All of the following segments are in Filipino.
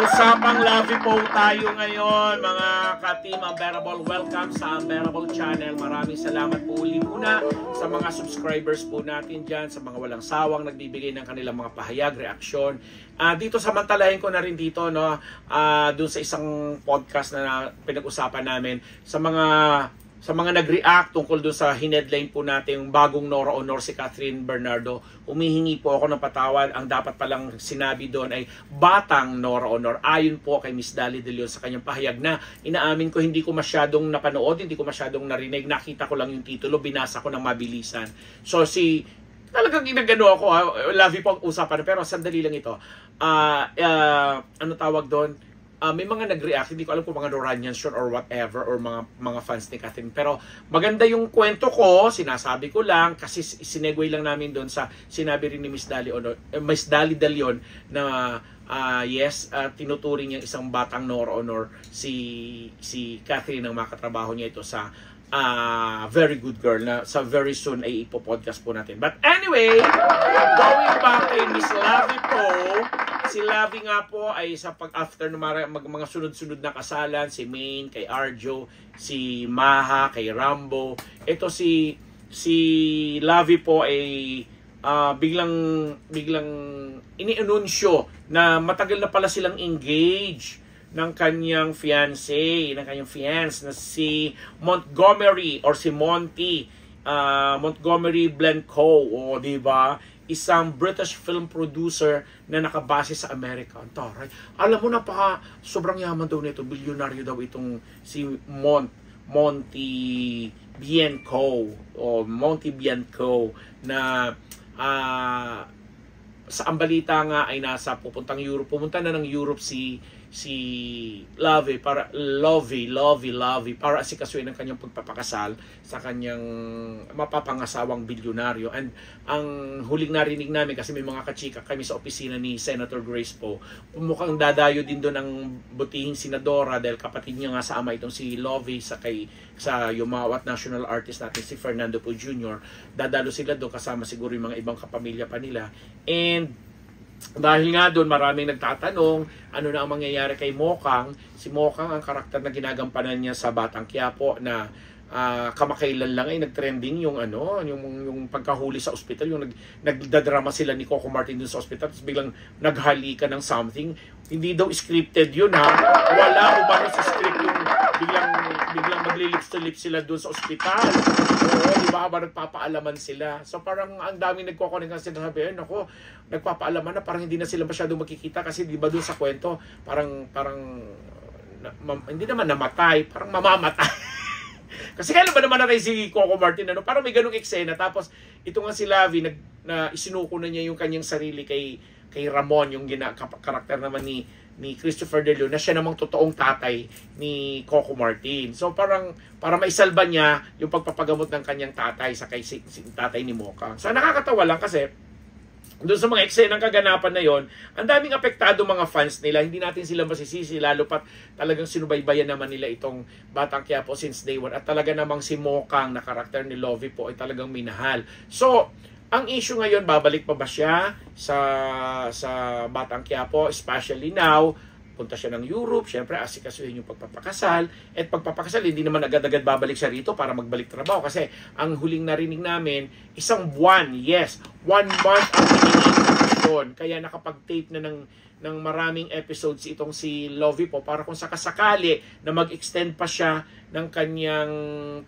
Usapang Lovey po tayo ngayon, mga ka-Team Unbearable. Welcome sa Unbearable Channel. Maraming salamat po uli muna sa mga subscribers po natin dyan, sa mga walang sawang nagbibigay ng kanilang mga pahayag, reaksyon. Dito samantalahin ko na rin dito, no, dun sa isang podcast na pinag-usapan namin, sa mga nag-react tungkol doon sa hinedline po natin yung bagong Nora Honor si Catherine Bernardo. Humihingi po ako ng patawad. Ang dapat palang sinabi doon ay batang Nora Honor. Ayon po kay Miss Dali De Leon sa kanyang pahayag na inaamin ko hindi ko masyadong napanood, hindi ko masyadong narinig. Nakita ko lang yung titulo, binasa ko ng mabilisan. So talagang ginagano ako, Lovey po ang usapan, pero sandali lang ito. Ano tawag doon? May mga nag-react, hindi ko alam kung mga Noranians yun or whatever, or mga fans ni Catherine. Pero maganda yung kwento ko, sinasabi ko lang, kasi sinegue lang namin doon sa sinabi rin ni Miss Dali De Leon na yes, tinuturing niya isang batang Nora Honor si Catherine ang makatrabaho niya ito sa very good girl na sa very soon ay ipopodcast po natin. But anyway, going back kay Miss Lovey po, si Lovey nga po ay sa pag-after ng mga sunod-sunod na kasalan, si Maine, kay Arjo, si Maha, kay Rambo. Ito si Lovey po ay biglang ini-anunsyo na matagal na pala silang engaged ng kanyang fiancé, ng kanyang fiance na si Montgomery or si Monty Montgomery Blanco, o di ba? Isang British film producer na nakabase sa Amerika. Taray. Alam mo, sobrang yaman daw nito, bilyonaryo daw itong si Monty Bianco o Monty Bianco na sa ambalita nga ay pupunta na ng Europe si Lovey para asikasuhin ang kanyang pagpapakasal sa kanyang mapapangasawang bilyonaryo. And ang huling narinig namin, kasi may mga kachika kami sa opisina ni Senator Grace po, mukhang dadayo din doon ang butihing senadora dahil kapatid niya nga sa ama itong si Lovey sa Yumawat national artist natin si Fernando Po Jr. Dadalo sila doon kasama siguro yung mga ibang kapamilya pa nila. And dahil nga doon maraming nagtatanong ano na ang mangyayari kay Mokang. Si Mokang ang karakter na ginagampanan niya sa Batang Quiapo na kamakailan lang ay nagtrending yung pagkahuli sa ospital, yung nagdadrama sila ni Coco Martin dun sa ospital, tapos biglang naghalikan ng something. Hindi daw scripted yun, ha. Wala umano sa script yung biglang maglilips to lips sila dun sa ospital. Oo, di ba? Habang nagpapaalaman sila. So parang ang daming nagkoconnect na sinasabi, ako, nagpapaalaman na parang hindi na sila masyadong makikita kasi di ba dun sa kwento, parang hindi naman namatay, parang mamamatay. Kasi kailan ba naman na kay si Coco Martin, parang may ganung eksena. Tapos ito nga si Lovey, na isinuko na niya yung kanyang sarili kay Ramon, yung karakter naman ni Christopher De Leon, na siya namang totoong tatay ni Coco Martin. So parang para maisalba niya yung pagpapagamot ng kanyang tatay sa kay si tatay ni Mokang. So nakakatawa lang kasi doon sa mga eksenang kaganapan na yon, ang daming apektado mga fans nila. Hindi natin sila masisisi, lalo pat talagang sinubaybayan naman nila itong Batang Quiapo since day one. At talaga namang si Mokang na karakter ni Lovey po ay talagang minahal. So, ang issue ngayon, babalik pa ba siya sa Batang Quiapo, especially now, punta siya ng Europe, syempre asikasuhin yung pagpapakasal. At pagpapakasal, hindi naman agad-agad babalik siya rito para magbalik trabaho. Kasi ang huling narinig namin, isang buwan, yes, 1 month ang pinag-iisyon. Kaya nakapag-tape na ng maraming episodes itong si Lovey po para kung sakasakali na mag-extend pa siya ng kanyang,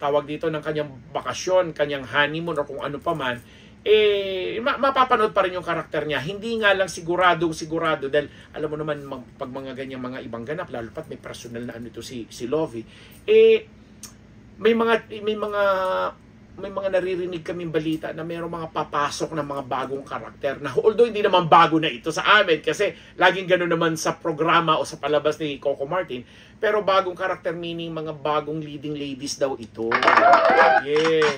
tawag dito, ng kanyang bakasyon, kanyang honeymoon o kung ano pa man, mapapanood pa rin yung karakter niya. Hindi nga lang sigurado dahil alam mo naman pag mga ganyang mga ibang ganap, lalo pat may personal na ano ito si Lovey, may mga naririnig kaming balita na mayroong mga papasok na mga bagong karakter na although hindi naman bago na ito sa amin kasi laging gano'n naman sa programa o sa palabas ni Coco Martin, pero bagong karakter meaning mga bagong leading ladies daw ito. Yeah.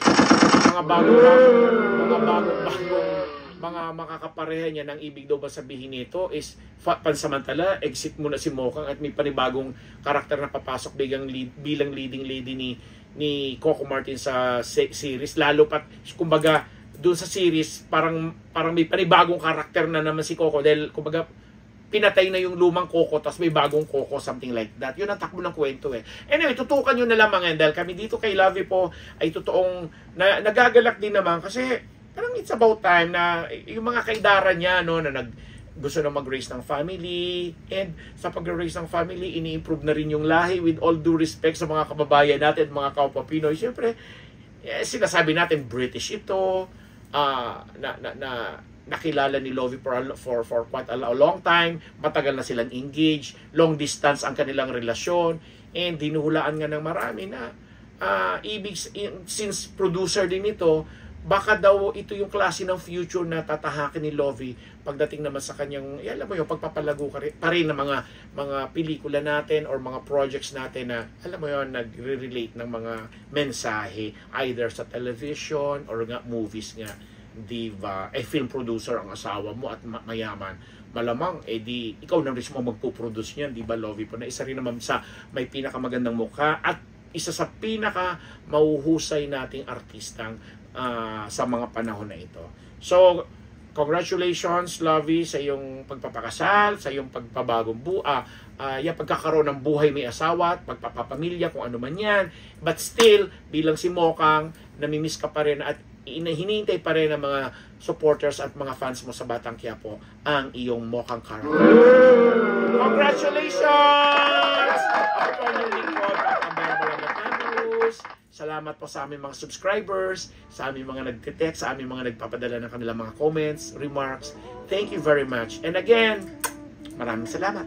Mga makakapareha niya ng ibig daw ba sabihin nito is pansamantala, exit muna si Mokang at may panibagong karakter na papasok bilang leading lady ni Coco Martin sa series. Lalo pat, kumbaga, doon sa series, parang may panibagong karakter na naman si Coco dahil, kumbaga, pinatay na yung lumang Coco, tapos may bagong Coco, something like that. Yun ang takbo ng kwento eh. Anyway, tutukan nyo na lang mga yan, dahil kami dito kay Lovey po ay totoong nagagalak din naman kasi parang it's about time na yung mga kaidaran niya, no, na gusto na mag-raise ng family, and sa pag-raise ng family, ini-improve na rin yung lahi with all due respect sa mga kababayan natin, mga kapwa Pinoy. Siyempre, sinasabi natin British ito, nakilala ni Lovey for quite a long time, matagal na silang engaged, long distance ang kanilang relasyon, and dinuhulaan nga ng marami na since producer din ito, baka daw ito yung klase ng future na tatahakin ni Lovey pagdating naman sa kanyang, alam mo yung pagpapalago pa rin ng mga pelikula natin or mga projects natin na, alam mo yun, nagre-relate ng mga mensahe either sa television or nga movies nga. Diba? Film producer ang asawa mo at mayaman. Malamang, di ikaw na rin mo magpo-produce niyan, di ba, Lovey po? Na isa rin naman sa may pinakamagandang mukha at isa sa pinaka mauhusay nating artistang sa mga panahon na ito. So, congratulations, Lovey, sa iyong pagpapakasal, sa iyong pagpabagong yung pagkakaroon ng buhay may asawa at pagpapamilya, kung ano man yan. But still, bilang si Mokang, namimiss ka pa rin at hinihintay pa rin ng mga supporters at mga fans mo sa Batang Quiapo ang iyong Mokang Carol. Congratulations! Ako po ang lingkod, salamat po sa aming mga subscribers, sa aming mga nagte-text, sa aming mga nagpapadala ng kanilang mga comments, remarks. Thank you very much. And again, maraming salamat.